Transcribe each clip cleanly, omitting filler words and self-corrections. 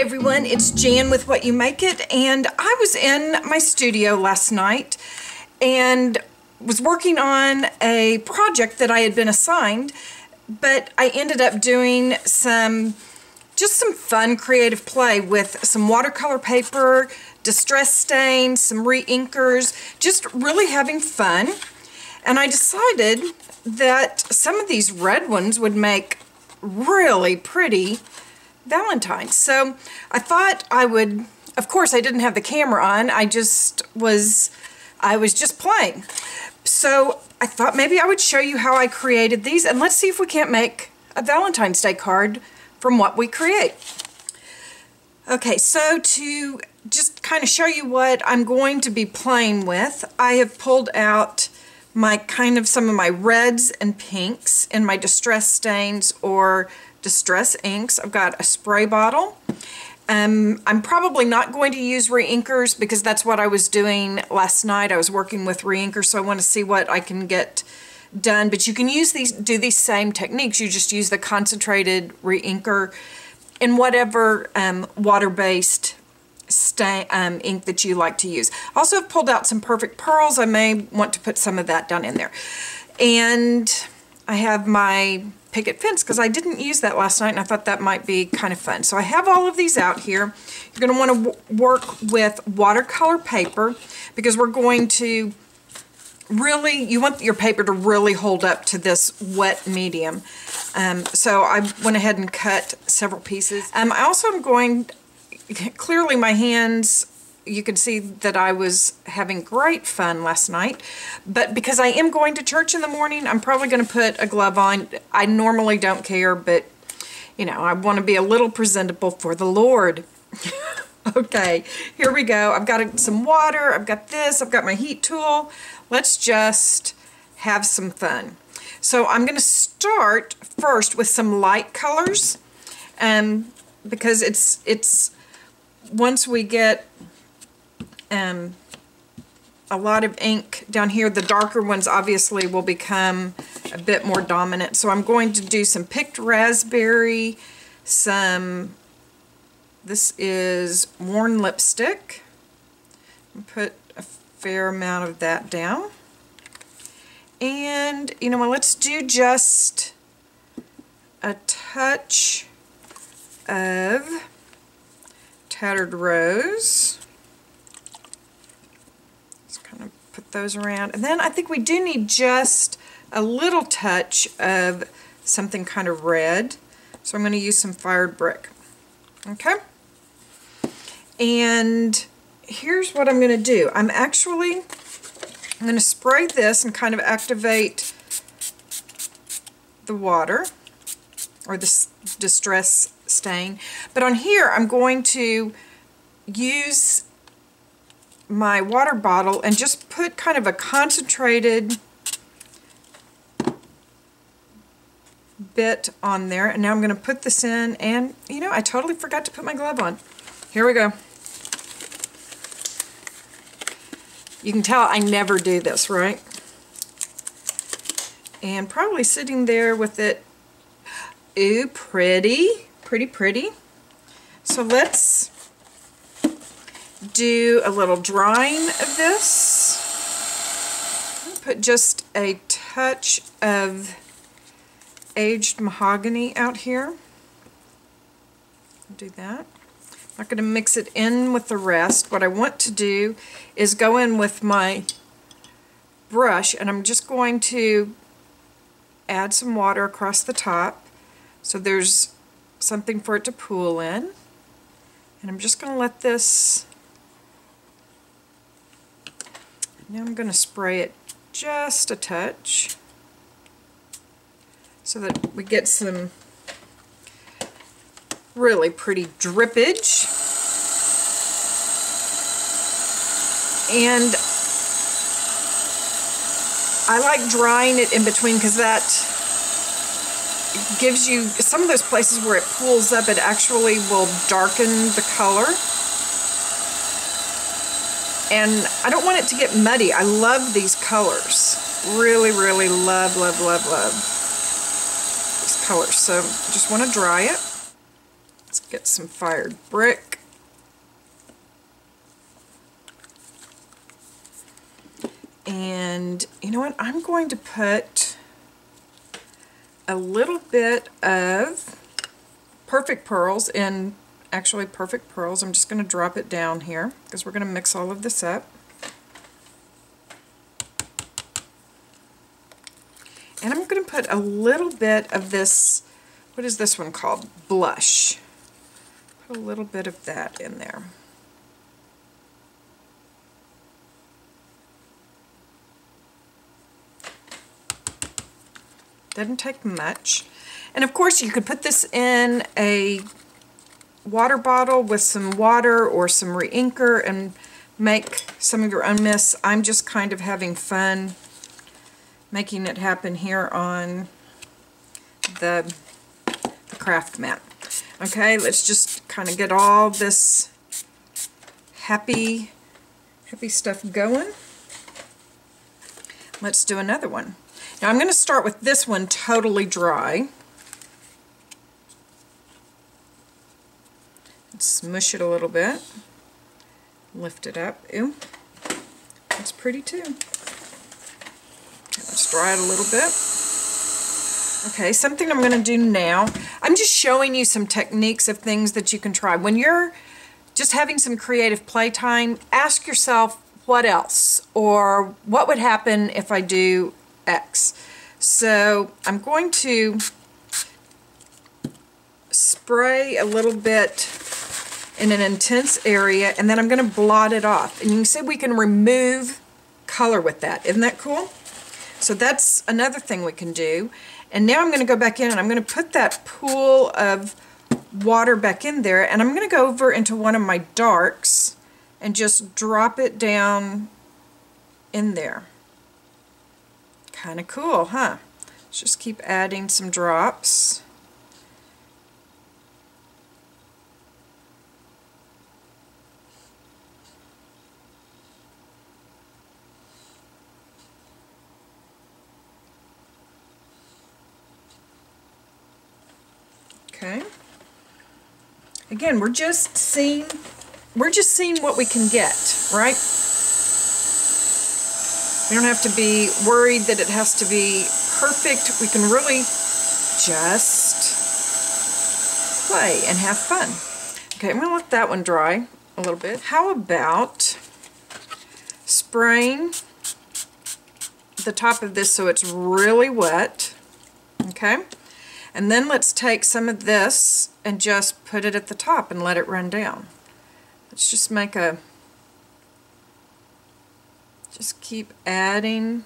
Hi everyone, it's Jan with What You Make It, and I was in my studio last night and was working on a project that I had been assigned, but I ended up doing just some fun creative play with some watercolor paper, distress stains, some re-inkers, just really having fun. And I decided that some of these red ones would make really pretty Valentines. So I thought I would, of course I didn't have the camera on, I was just playing. So I thought maybe I would show you how I created these, and let's see if we can't make a Valentine's Day card from what we create. Okay, so to just kind of show you what I'm going to be playing with, I have pulled out some of my reds and pinks in my distress stains or distress inks. I've got a spray bottle. I'm probably not going to use re-inkers because that's what I was doing last night. I was working with re-inkers, so I want to see what I can get done. But you can do these same techniques. You just use the concentrated re-inker in whatever water-based ink that you like to use. Also, I've pulled out some Perfect Pearls. I may want to put some of that down in there. And I have my picket fence because I didn't use that last night and I thought that might be kind of fun. So I have all of these out here. You're going to want to work with watercolor paper because we're going to you want your paper to really hold up to this wet medium. So I went ahead and cut several pieces. I also am going, clearly my hands, you can see that I was having great fun last night, but because I am going to church in the morning, I'm probably going to put a glove on. I normally don't care, but you know, I want to be a little presentable for the Lord. Okay, here we go. I've got some water, I've got this, I've got my heat tool. Let's just have some fun. So I'm going to start first with some light colors, because it's once we get a lot of ink down here, the darker ones obviously will become a bit more dominant. So I'm going to do some picked raspberry, this is worn lipstick. I'll put a fair amount of that down. And you know what, let's do just a touch of Tattered Rose. Put those around, and then I think we do need just a little touch of something kind of red, so I'm going to use some Fired Brick. Okay, and here's what I'm going to do. I'm going to spray this and kind of activate the water or the distress stain, but on here I'm going to use my water bottle and just put kind of a concentrated bit on there. And now I'm going to put this in, and you know, I totally forgot to put my glove on. Here we go. You can tell I never do this, right? And probably sitting there with it. Ooh, pretty, pretty, pretty. So let's do a little drying of this. Put just a touch of aged mahogany out here. Do that. I'm not going to mix it in with the rest. What I want to do is go in with my brush, and I'm just going to add some water across the top so there's something for it to pool in. And I'm just going to let this. Now I'm going to spray it just a touch so that we get some really pretty drippage. And I like drying it in between because that gives you, some of those places where it pools up, it actually will darken the color. And I don't want it to get muddy. I love these colors. Really, really love, love, love, love these colors. So just want to dry it. It's get some fired brick. And you know what? I'm going to put a little bit of Perfect Pearls in, actually Perfect Pearls. I'm just going to drop it down here because we're going to mix all of this up. And I'm going to put a little bit of this, what is this one called? Blush. Put a little bit of that in there. Doesn't take much. And of course you could put this in a water bottle with some water or some re-inker and make some of your own mists. I'm just kind of having fun making it happen here on the craft mat. Okay, let's just kind of get all this happy stuff going. Let's do another one. Now I'm going to start with this one totally dry. Smush it a little bit. Lift it up. Ew. That's pretty too. Okay, let's dry it a little bit. Okay, something I'm going to do now, I'm just showing you some techniques of things that you can try. When you're just having some creative playtime, ask yourself what else, or what would happen if I do X. So I'm going to spray a little bit in an intense area, and then I'm going to blot it off. And you can see we can remove color with that. Isn't that cool? So that's another thing we can do. And now I'm going to go back in and I'm going to put that pool of water back in there, and I'm going to go over into one of my darks and just drop it down in there. Kind of cool, huh? Let's just keep adding some drops. Okay. Again, we're just seeing what we can get, right? We don't have to be worried that it has to be perfect. We can really just play and have fun. Okay, I'm going to let that one dry a little bit. How about spraying the top of this so it's really wet, okay? And then let's take some of this and just put it at the top and let it run down. Let's just make a, just keep adding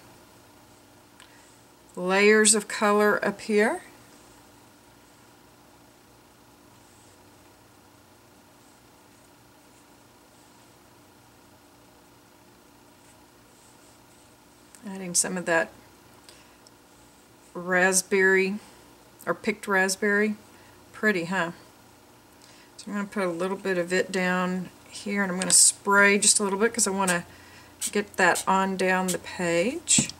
layers of color up here. Adding some of that raspberry, or picked raspberry. Pretty, huh? So I'm going to put a little bit of it down here, and I'm going to spray just a little bit because I want to get that on down the page.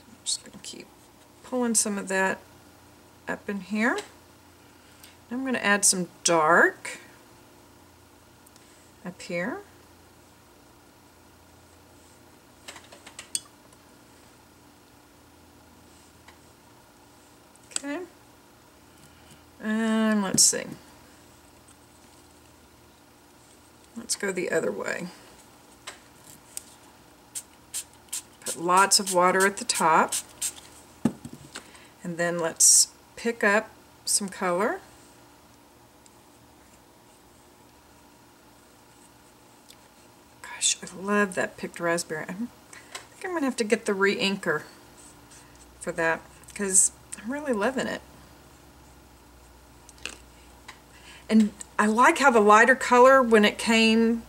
I'm just going to keep pulling some of that up in here. I'm going to add some dark up here. Okay, and let's see. Let's go the other way. Put lots of water at the top, and then let's pick up some color. Gosh, I love that picked raspberry. I think I'm going to have to get the re-inker for that because I'm really loving it. And I like how the lighter color, when it came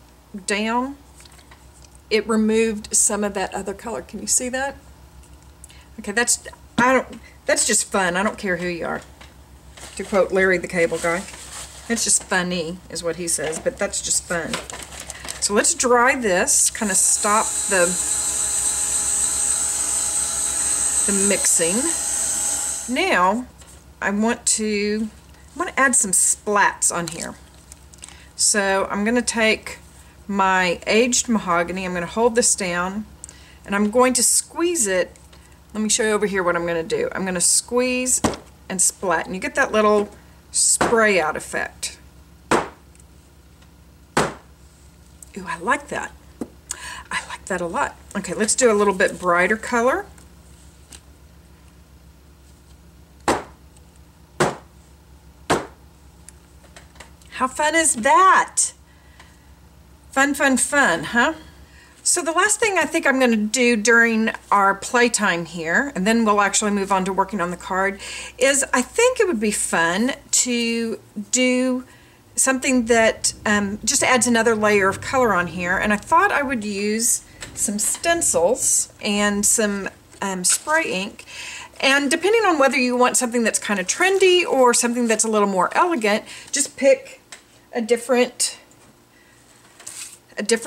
down, it removed some of that other color. Can you see that? Okay, that's just fun. I don't care who you are. To quote Larry the Cable Guy. It's just funny, is what he says, but that's just fun. So let's dry this, kind of stop the mixing. Now, I want to I want to add some splats on here. So I'm going to take my aged mahogany, I'm going to hold this down, and I'm going to squeeze it. Let me show you over here what I'm going to do. I'm going to squeeze and splat, and you get that little spray out effect. Ooh, I like that. I like that a lot. Okay, let's do a little bit brighter color. How fun is that? Fun, fun, fun, huh? So the last thing I think I'm going to do during our playtime here, and then we'll actually move on to working on the card, is I think it would be fun to do something that just adds another layer of color on here. And I thought I would use some stencils and some spray ink. And depending on whether you want something that's kind of trendy or something that's a little more elegant, just pick a different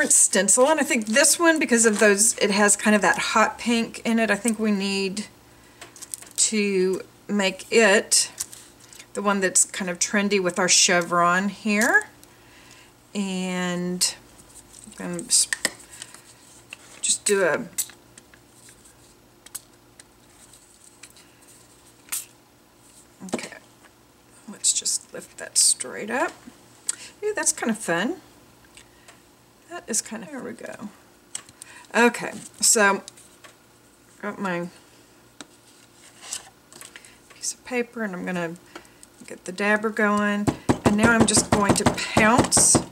stencil. And I think this one, because of those, it has kind of that hot pink in it, I think we need to make it the one that's kind of trendy with our chevron here. And I'm going to just do a okay, let's just lift that straight up. Ooh, that's kind of fun. That is kind of, there we go. Okay, so got my piece of paper, and I'm going to get the dabber going, and now I'm just going to pounce. Okay.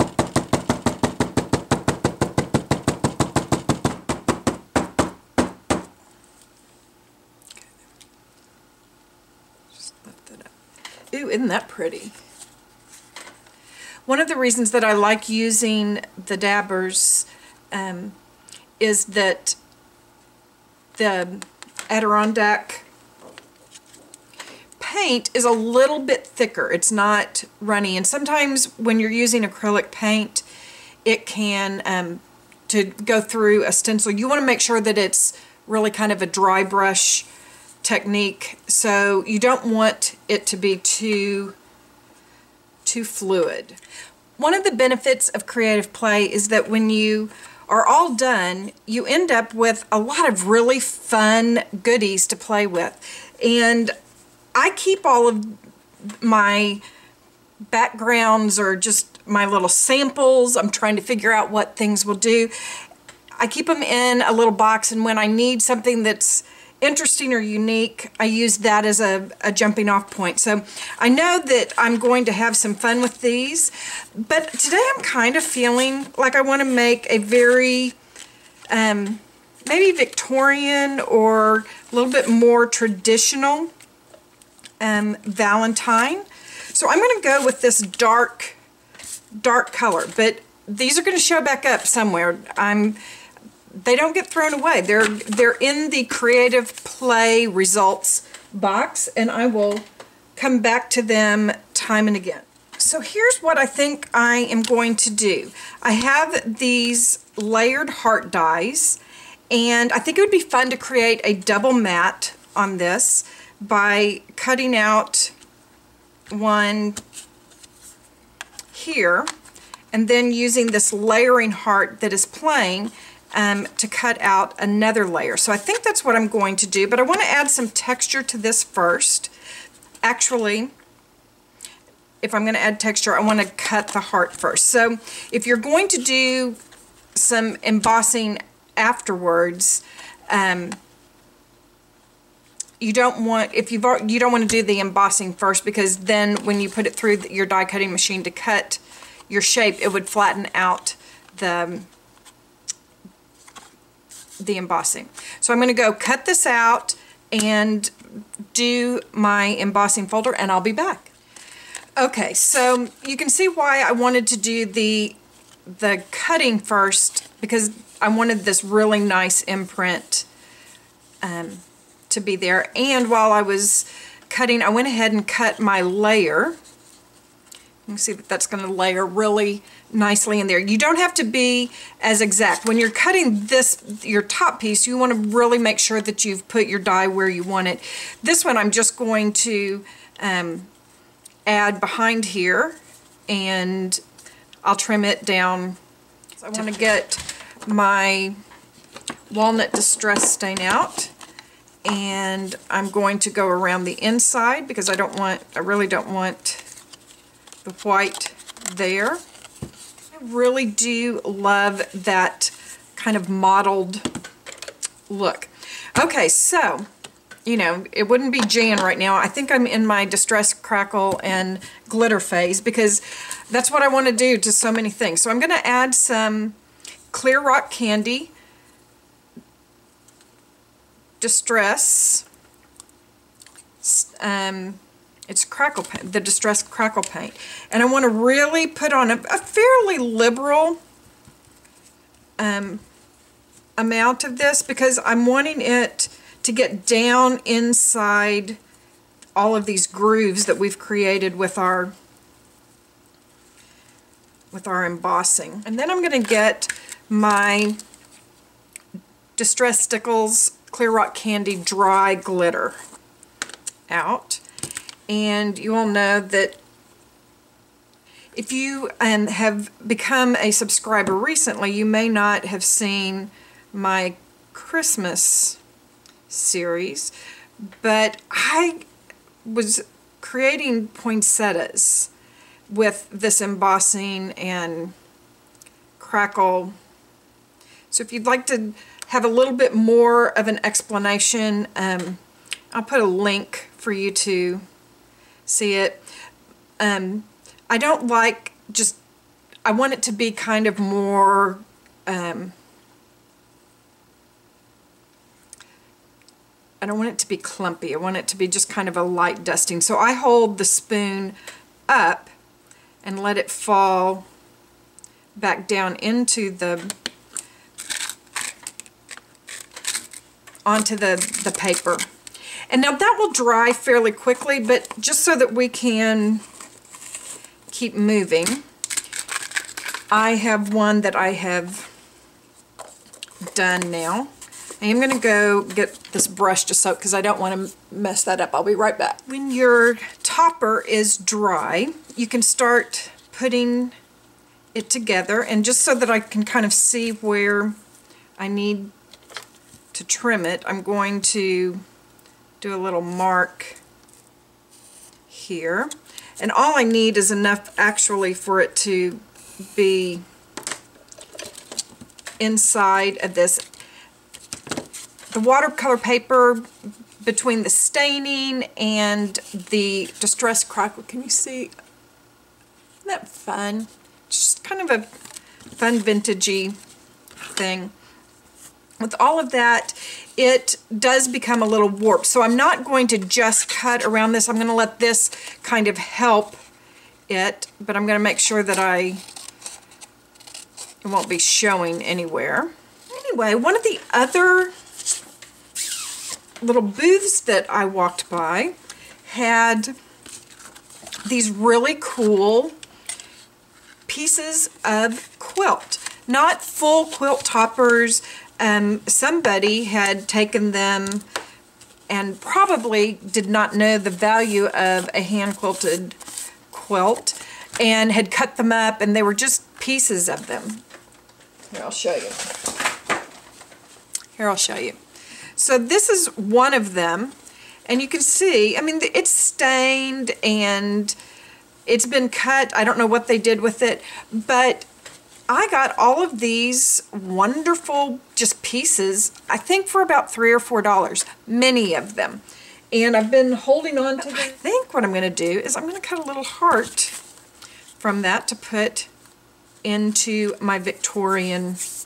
Just lift it up. Ooh, isn't that pretty? One of the reasons that I like using the dabbers is that the Adirondack paint is a little bit thicker. It's not runny, and sometimes when you're using acrylic paint, it can to go through a stencil, you want to make sure that it's really kind of a dry brush technique, so you don't want it to be too fluid. One of the benefits of creative play is that when you are all done, you end up with a lot of really fun goodies to play with. And I keep all of my backgrounds or just my little samples. I'm trying to figure out what things will do. I keep them in a little box, and when I need something that's interesting or unique, I use that as a jumping off point. So I know that I'm going to have some fun with these, but today I'm kind of feeling like I want to make a very maybe Victorian or a little bit more traditional Valentine. So I'm going to go with this dark color, but these are going to show back up somewhere. They don't get thrown away. They're in the creative play results box, and I will come back to them time and again. So here's what I think I am going to do. I have these layered heart dies, and I think it would be fun to create a double mat on this by cutting out one here and then using this layering heart that is plain to cut out another layer. So I think that's what I'm going to do, but I want to add some texture to this first. Actually, if I'm going to add texture, I want to cut the heart first. So if you're going to do some embossing afterwards, you don't want to do the embossing first, because then when you put it through your die cutting machine to cut your shape, it would flatten out the embossing. So I'm going to go cut this out and do my embossing folder, and I'll be back. Okay, so you can see why I wanted to do the cutting first, because I wanted this really nice imprint to be there. And while I was cutting, I went ahead and cut my layer. You can see that that's going to layer really nicely in there. You don't have to be as exact. When you're cutting your top piece, you want to really make sure that you've put your die where you want it. This one I'm just going to add behind here, and I'll trim it down. So I want to get my walnut distress stain out, and I'm going to go around the inside because I really don't want the white there. I really do love that kind of mottled look. Okay, so, you know, it wouldn't be Jann right now. I think I'm in my distress, crackle, and glitter phase because that's what I want to do to so many things. So I'm going to add some clear rock candy, distress, it's crackle paint, the distress crackle paint, and I want to really put on a fairly liberal amount of this because I'm wanting it to get down inside all of these grooves that we've created with our embossing. And then I'm going to get my Distress Stickles Clear Rock Candy Dry Glitter out. And you all know that if you have become a subscriber recently, you may not have seen my Christmas series, but I was creating poinsettias with this embossing and crackle. So if you'd like to have a little bit more of an explanation, I'll put a link for you to see it. I don't like just, I want it to be kind of more I don't want it to be clumpy. I want it to be just kind of a light dusting. So I hold the spoon up and let it fall back down into onto the paper. And now that will dry fairly quickly, but just so that we can keep moving, I have one that I have done now. I am going to go get this brush to soak because I don't want to mess that up. I'll be right back. When your topper is dry, you can start putting it together, and just so that I can kind of see where I need to trim it, I'm going to do a little mark here. And all I need is enough actually for it to be inside of this. The watercolor paper, between the staining and the distress crackle, can you see? Isn't that fun? Just kind of a fun vintagey thing. With all of that, it does become a little warped. So I'm not going to just cut around this. I'm going to let this kind of help it, but I'm going to make sure that it won't be showing anywhere. Anyway, one of the other little booths that I walked by had these really cool pieces of quilt. Not full quilt toppers. Somebody had taken them and probably did not know the value of a hand-quilted quilt and had cut them up, and they were just pieces of them. Here, I'll show you. Here, I'll show you. So this is one of them, and you can see, I mean, it's stained and it's been cut. I don't know what they did with it, but I got all of these wonderful just pieces, I think for about $3 or $4, many of them. And I've been holding on to them. I think what I'm going to do is I'm going to cut a little heart from that to put into my Victorian. So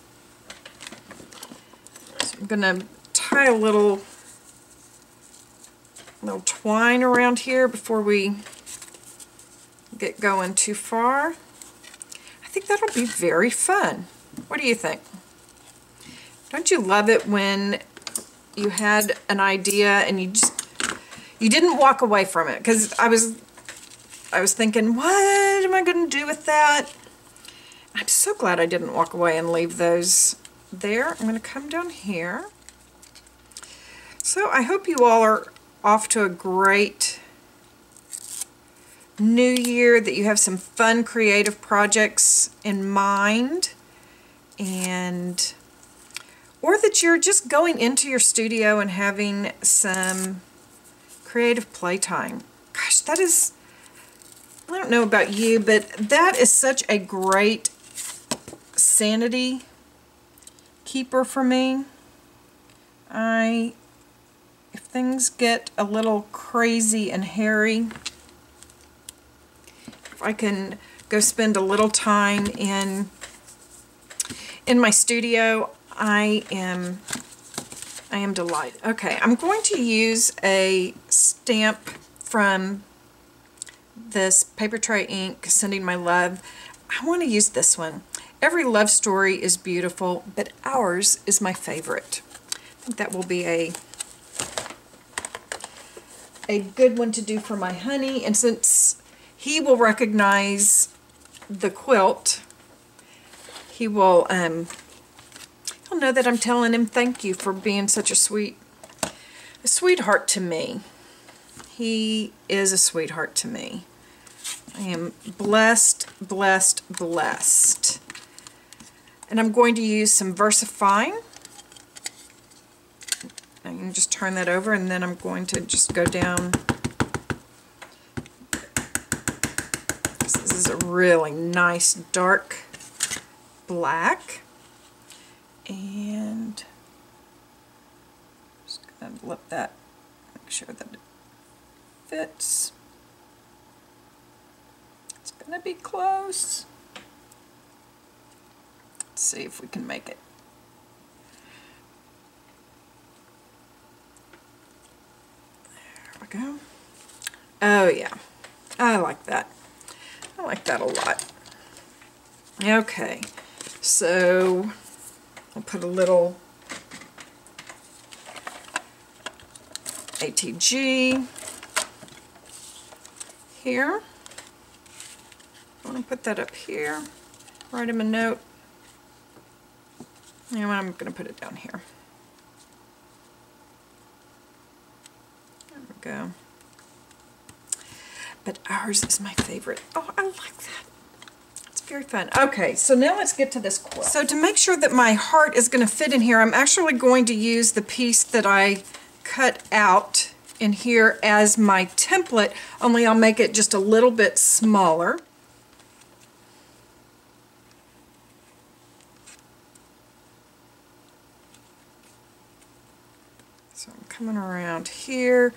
I'm going to tie a little twine around here before we get going too far. I think that'll be very fun. What do you think? Don't you love it when you had an idea and you didn't walk away from it? Because I was thinking, what am I going to do with that? I'm so glad I didn't walk away and leave those there. I'm going to come down here. So I hope you all are off to a great new year, that you have some fun creative projects in mind, and or that you're just going into your studio and having some creative playtime. Gosh, that is, I don't know about you, but that is such a great sanity keeper for me. If things get a little crazy and hairy, if I can go spend a little time in my studio, I am delighted. Okay, I'm going to use a stamp from this Paper Tray ink, Sending My Love. I want to use this one. Every love story is beautiful, but ours is my favorite. I think that will be a good one to do for my honey, and since he will recognize the quilt, he'll know that I'm telling him thank you for being such a sweetheart to me. He is a sweetheart to me. I am blessed, blessed, blessed. And I'm going to use some VersaFine. I can just turn that over, and then I'm going to just go down. This is a really nice dark black. And just going to let that, make sure that it fits. It's going to be close. Let's see if we can make it. There we go. Oh yeah, I like that. I like that a lot. Okay, so I'll put a little ATG here. I want to put that up here. Write him a note. You know what, I'm going to put it down here. There we go. But ours is my favorite. Oh, I like that. It's very fun. Okay, so now let's get to this quilt. So to make sure that my heart is going to fit in here, I'm actually going to use the piece that I cut out in here as my template, only I'll make it just a little bit smaller. So I'm coming around here.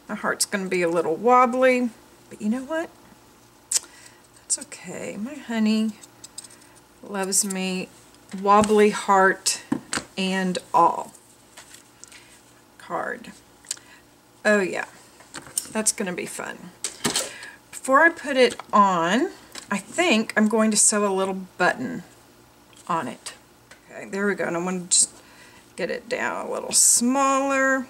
My heart's going to be a little wobbly, but you know what? That's okay. My honey loves me, wobbly heart and all. Card. Oh yeah, that's going to be fun. Before I put it on, I think I'm going to sew a little button on it. Okay, there we go. And I'm going to just get it down a little smaller,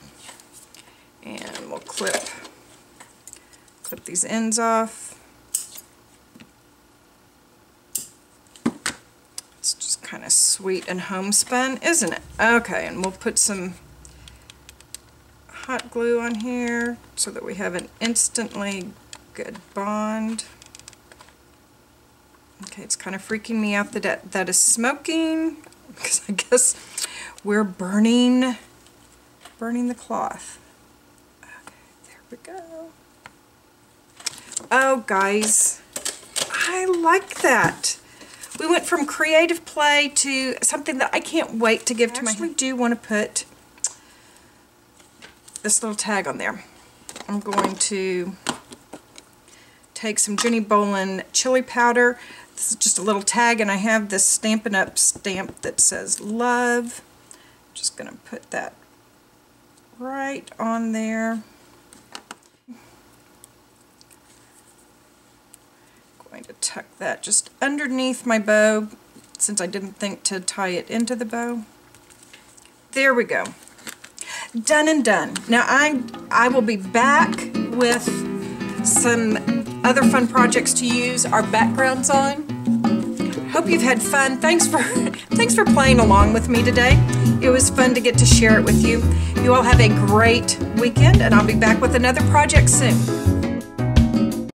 and we'll clip these ends off. It's just kind of sweet and homespun, isn't it? Okay, and we'll put some hot glue on here so that we have an instantly good bond. Okay, it's kind of freaking me out that that is smoking, because I guess we're burning the cloth. Okay, there we go. Oh, guys, I like that. We went from creative play to something that I can't wait to give to my husband. I actually do want to put this little tag on there. I'm going to take some Jenny Bolin chili powder. This is just a little tag, and I have this Stampin' Up! Stamp that says love. I'm just going to put that right on there. Going to tuck that just underneath my bow, since I didn't think to tie it into the bow. There we go. Done and done. Now I will be back with some other fun projects to use our backgrounds on. Hope you've had fun. Thanks for playing along with me today. It was fun to get to share it with you. You all have a great weekend, and I'll be back with another project soon.